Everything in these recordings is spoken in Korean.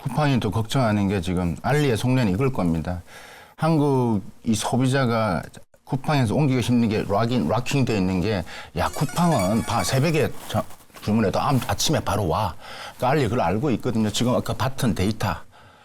쿠팡이 또 걱정하는 게 지금 알리의 속내는 이걸 겁니다. 한국 이 소비자가 쿠팡에서 옮기기 힘든 게 락킹 돼 있는 게, 야, 쿠팡은 새벽에 주문해도 아침에 바로 와. 그러니까 알리 그걸 알고 있거든요. 지금 아까 봤던 데이터.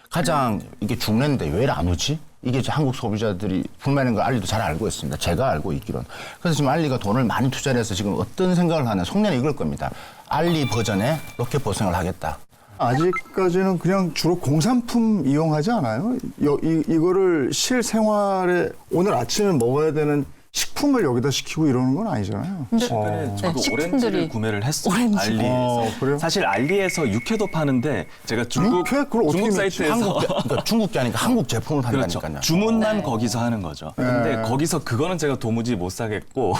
가장 이게 중요한데 왜 안 오지? 이게 한국 소비자들이 불만인 걸 알리도 잘 알고 있습니다. 제가 알고 있기로는. 그래서 지금 알리가 돈을 많이 투자를 해서 지금 어떤 생각을 하냐. 속내는 이걸 겁니다. 알리 버전의 로켓 보생을 하겠다. 아직까지는 그냥 주로 공산품 이용하지 않아요? 이거를 실생활에 오늘 아침에 먹어야 되는 식품을 여기다 시키고 이러는 건 아니잖아요. 최근에 저도 오렌지를 구매를 했어요. 오렌지. 알리에서. 그래요? 사실 알리에서 육회도 파는데 제가 중국 육회? 그걸 어떻게 중국 넣지? 사이트에서 그러니까 중국게 아니까 한국 제품을 그렇죠. 판다니까요. 주문만 거기서 하는 거죠. 근데 거기서 그거는 제가 도무지 못 사겠고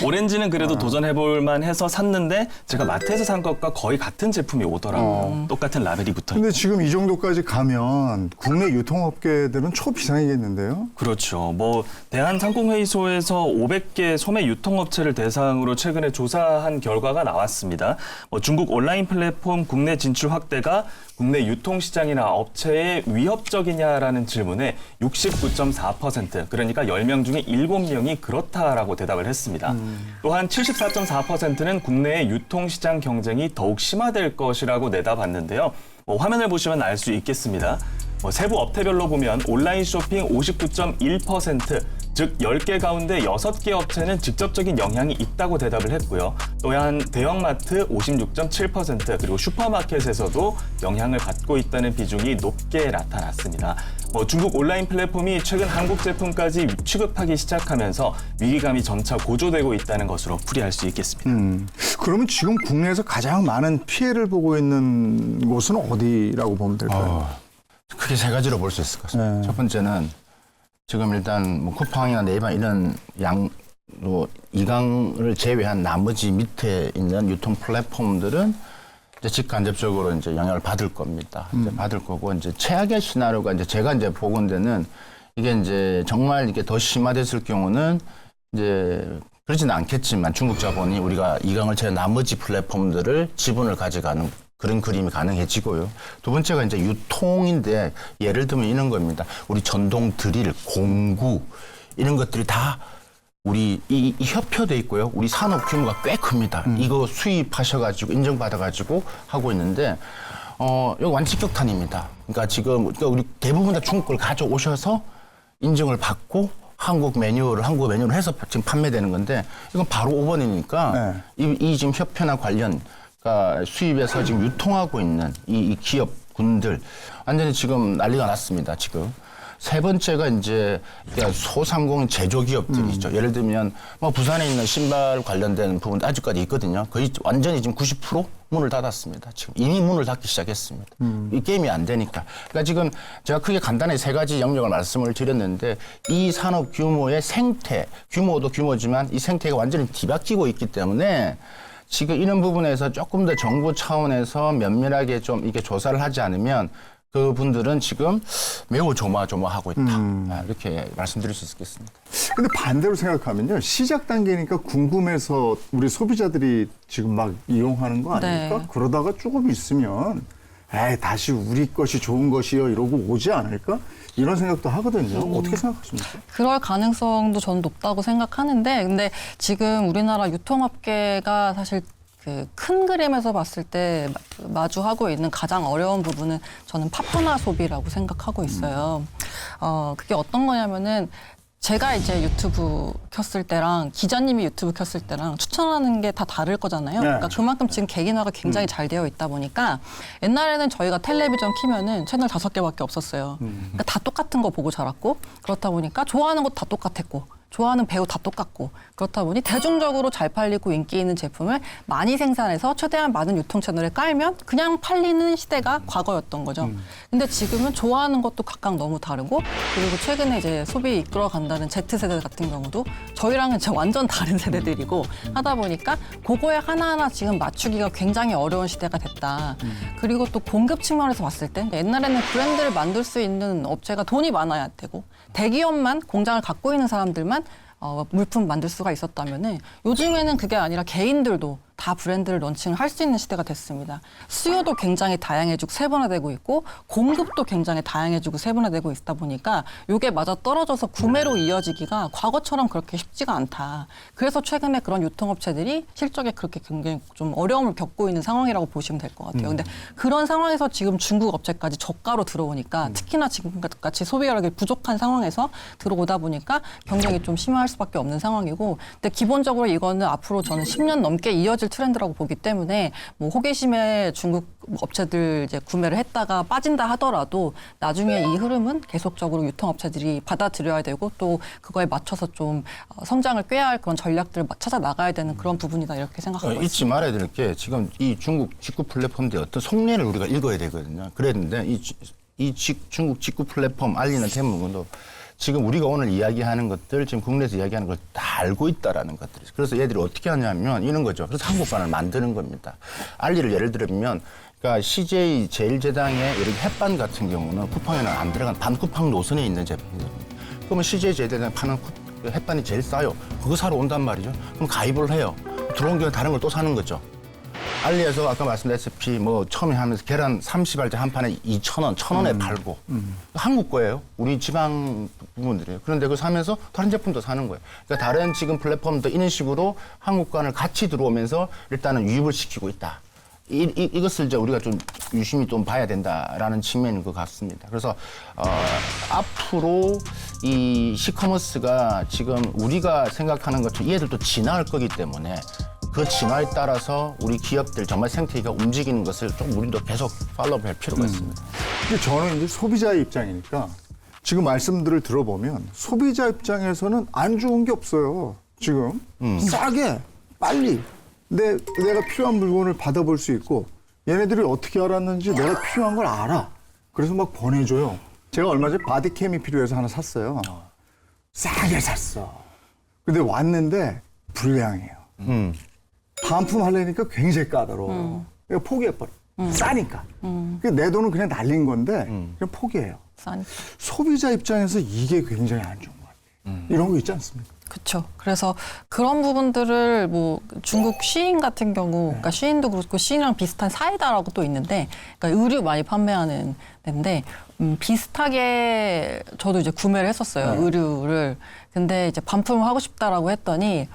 오렌지는 그래도 도전해볼 만해서 샀는데 제가 마트에서 산 것과 거의 같은 제품이 오더라고요. 똑같은 라벨이 붙어 있고. 근데 지금 이 정도까지 가면 국내 유통업계들은 초비상이겠는데요? 그렇죠. 뭐 대한상공회의소에서 500개 소매 유통업체를 대상으로 최근에 조사한 결과가 나왔습니다. 중국 온라인 플랫폼 국내 진출 확대가 국내 유통시장이나 업체에 위협적이냐라는 질문에 69.4%, 그러니까 10명 중에 7명이 그렇다라고 대답을 했습니다. 또한 74.4%는 국내의 유통시장 경쟁이 더욱 심화될 것이라고 내다봤는데요. 화면을 보시면 알 수 있겠습니다. 세부 업태별로 보면 온라인 쇼핑 59.1%, 즉 10개 가운데 6개 업체는 직접적인 영향이 있다고 대답을 했고요. 또한 대형마트 56.7%, 그리고 슈퍼마켓에서도 영향을 받고 있다는 비중이 높게 나타났습니다. 중국 온라인 플랫폼이 최근 한국 제품까지 취급하기 시작하면서 위기감이 점차 고조되고 있다는 것으로 풀이할 수 있겠습니다. 그러면 지금 국내에서 가장 많은 피해를 보고 있는 곳은 어디라고 보면 될까요? 크게 세 가지로 볼 수 있을 것 같습니다. 네. 첫 번째는 지금 일단 쿠팡이나 네이버 이런 이강을 제외한 나머지 밑에 있는 유통 플랫폼들은 이제 직간접적으로 이제 영향을 받을 겁니다. 이제 받을 거고, 이제 최악의 시나리오가 이제 제가 이제 보건대는 이게 이제 정말 이게 더 심화됐을 경우는 이제 그러지는 않겠지만 중국 자본이 우리가 이강을 제외한 나머지 플랫폼들을 지분을 가져가는 그런 그림이 가능해지고요. 두 번째가 이제 유통인데, 예를 들면 이런 겁니다. 우리 전동 드릴, 공구 이런 것들이 다 우리 이 협회돼 있고요. 우리 산업 규모가 꽤 큽니다. 이거 수입하셔가지고 인정받아가지고 하고 있는데, 이거 완전 직격탄입니다. 그러니까 지금 우리 대부분 다 중국 걸 가져오셔서 인증을 받고 한국 메뉴를 해서 지금 판매되는 건데, 이건 바로 5번이니까 이 지금 협회나 관련 그러니까 수입해서 지금 유통하고 있는 이 기업군들 완전히 지금 난리가 났습니다. 지금 세 번째가 이제 소상공 제조기업들이죠. 예를 들면 부산에 있는 신발 관련된 부분도 아직까지 있거든요. 거의 완전히 지금 90% 문을 닫았습니다. 지금 이미 문을 닫기 시작했습니다. 이 게임이 안 되니까. 그러니까 지금 제가 크게 간단히 세 가지 영역을 말씀을 드렸는데, 이 산업 규모의 생태, 규모도 규모지만 이 생태가 완전히 뒤바뀌고 있기 때문에 지금 이런 부분에서 조금 더 정부 차원에서 면밀하게 좀 이렇게 조사를 하지 않으면 그분들은 지금 매우 조마조마하고 있다. 이렇게 말씀드릴 수 있겠습니다. 근데 반대로 생각하면요. 시작 단계니까 궁금해서 우리 소비자들이 지금 막 이용하는 거 아닙니까? 네. 그러다가 조금 있으면 다시 우리 것이 좋은 것이요 이러고 오지 않을까? 이런 생각도 하거든요. 어떻게 생각하십니까? 그럴 가능성도 저는 높다고 생각하는데, 근데 지금 우리나라 유통업계가 사실 그 큰 그림에서 봤을 때 마주하고 있는 가장 어려운 부분은 저는 파푸나 소비라고 생각하고 있어요. 그게 어떤 거냐면은 제가 이제 유튜브 켰을 때랑 기자님이 유튜브 켰을 때랑 추천하는 게 다 다를 거잖아요. 그러니까 그만큼 지금 개인화가 굉장히 잘 되어 있다 보니까 옛날에는 저희가 텔레비전 키면은 채널 5개밖에 없었어요. 그러니까 다 똑같은 거 보고 자랐고, 그렇다 보니까 좋아하는 것도 다 똑같았고, 좋아하는 배우 다 똑같고, 그렇다 보니 대중적으로 잘 팔리고 인기 있는 제품을 많이 생산해서 최대한 많은 유통 채널에 깔면 그냥 팔리는 시대가 과거였던 거죠. 근데 지금은 좋아하는 것도 각각 너무 다르고, 그리고 최근에 이제 소비 이끌어 간다는 Z세대 같은 경우도 저희랑은 진짜 완전 다른 세대들이고 하다 보니까 그거에 하나하나 지금 맞추기가 굉장히 어려운 시대가 됐다. 그리고 또 공급 측면에서 봤을 때 옛날에는 브랜드를 만들 수 있는 업체가 돈이 많아야 되고 대기업만 공장을 갖고 있는 사람들만 물품 만들 수가 있었다면은 요즘에는 그게 아니라 개인들도 다 브랜드를 런칭을 할 수 있는 시대가 됐습니다. 수요도 굉장히 다양해지고 세분화되고 있고 공급도 굉장히 다양해지고 세분화되고 있다 보니까 이게 맞아 떨어져서 구매로 이어지기가 과거처럼 그렇게 쉽지가 않다. 그래서 최근에 그런 유통업체들이 실적에 그렇게 굉장히 좀 어려움을 겪고 있는 상황이라고 보시면 될 것 같아요. 근데 그런 상황에서 지금 중국 업체까지 저가로 들어오니까 특히나 지금 같이 소비력이 부족한 상황에서 들어오다 보니까 경쟁이 좀 심화할 수밖에 없는 상황이고, 근데 기본적으로 이거는 앞으로 저는 10년 넘게 이어질 트렌드라고 보기 때문에 뭐 호기심에 중국 업체들 이제 구매를 했다가 빠진다 하더라도 나중에 이 흐름은 계속적으로 유통업체들이 받아들여야 되고 또 그거에 맞춰서 좀 성장을 꾀해야 할 그런 전략들을 찾아 나가야 되는 그런 부분이다 이렇게 생각하고 있습니다. 잊지 말아야 될 게 지금 이 중국 직구 플랫폼들의 어떤 속내를 우리가 읽어야 되거든요. 그랬는데 중국 직구 플랫폼 알리는 대부분도 지금 우리가 오늘 이야기하는 것들, 지금 국내에서 이야기하는 걸 다 알고 있다라는 것들이. 그래서 얘들이 어떻게 하냐면 이런 거죠. 그래서 한국관을 만드는 겁니다. 알리를 예를 들면, 그러니까 CJ 제일제당의 이렇게 햇반 같은 경우는 쿠팡에는 안 들어간 반쿠팡 노선에 있는 제품입니다. 그러면 CJ 제일제당에 파는 햇반이 제일 싸요. 그거 사러 온단 말이죠. 그럼 가입을 해요. 들어온 경우에 다른 걸 또 사는 거죠. 알리에서 아까 말씀드렸다시피 뭐 처음에 하면서 계란 30알짜 한 판에 2,000원, 1,000원에 팔고 한국 거예요. 우리 지방 부분들이에요. 그런데 그거 사면서 다른 제품도 사는 거예요. 그러니까 다른 지금 플랫폼도 이런 식으로 한국과는 같이 들어오면서 일단은 유입을 시키고 있다. 이것을 이제 우리가 좀 유심히 좀 봐야 된다라는 측면인 것 같습니다. 그래서 앞으로 이 시커머스가 지금 우리가 생각하는 것처럼 얘들도 진화할 거기 때문에 그 진화에 따라서 우리 기업들 정말 생태계가 움직이는 것을 좀 우리도 계속 팔로우할 필요가 있습니다. 근데 저는 이제 소비자의 입장이니까 지금 말씀들을 들어보면 소비자 입장에서는 안 좋은 게 없어요. 지금 싸게 빨리 내가 필요한 물건을 받아볼 수 있고 얘네들이 어떻게 알았는지 내가 필요한 걸 알아. 그래서 막 보내줘요. 제가 얼마 전에 바디캠이 필요해서 하나 샀어요. 싸게 샀어. 근데 왔는데 불량이에요. 반품 하려니까 굉장히 까다로워. 그러니까 포기해버려. 싸니까. 내 돈은 그냥 날린 건데 그냥 포기해요. 싸니까. 소비자 입장에서 이게 굉장히 안 좋은 것 같아요. 이런 거 있지 않습니까? 그렇죠. 그래서 그런 부분들을 뭐 중국 쉬인 같은 경우, 그러니까 쉬인도 그렇고 쉬인이랑 비슷한 사이다라고 또 있는데, 그러니까 의류 많이 판매하는 데인데 비슷하게 저도 이제 구매를 했었어요. 의류를. 근데 이제 반품을 하고 싶다라고 했더니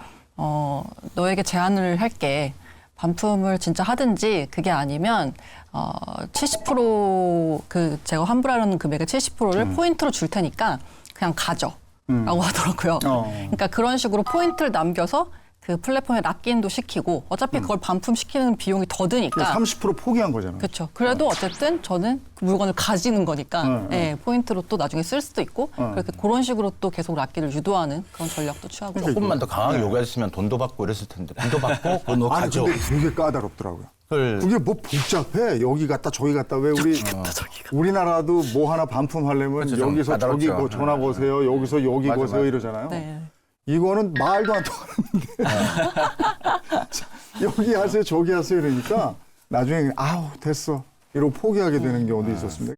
너에게 제안을 할게. 반품을 진짜 하든지 그게 아니면 70% 그 제가 환불하려는 금액의 70%를 포인트로 줄 테니까 그냥 가져. 라고 하더라고요. 그러니까 그런 식으로 포인트를 남겨서 그 플랫폼에 락인도 시키고 어차피 그걸 반품시키는 비용이 더 드니까 30% 포기한 거잖아요. 그렇죠. 그래도 어쨌든 저는 그 물건을 가지는 거니까 예, 포인트로 또 나중에 쓸 수도 있고 그렇게 그런 식으로 또 계속 락기를 유도하는 그런 전략도 취하고 있고. 조금만 더 강하게 요구했으면 돈도 받고 이랬을 텐데 돈도 받고 그거 너 아니 가져. 근데 되게 까다롭더라고요. 그게 뭐 복잡해. 여기 갔다 저기 갔다. 왜 우리나라도 뭐 하나 반품하려면 그렇죠, 좀 여기서 저기 까다롭죠. 전화 거세요. 여기서 여기 맞아, 거세요 맞아. 이러잖아요. 네. 이거는 말도 안 통하는데 여기 하세요 저기 하세요 이러니까 나중에 아우 됐어 이러고 포기하게 되는 경우도 있었습니다.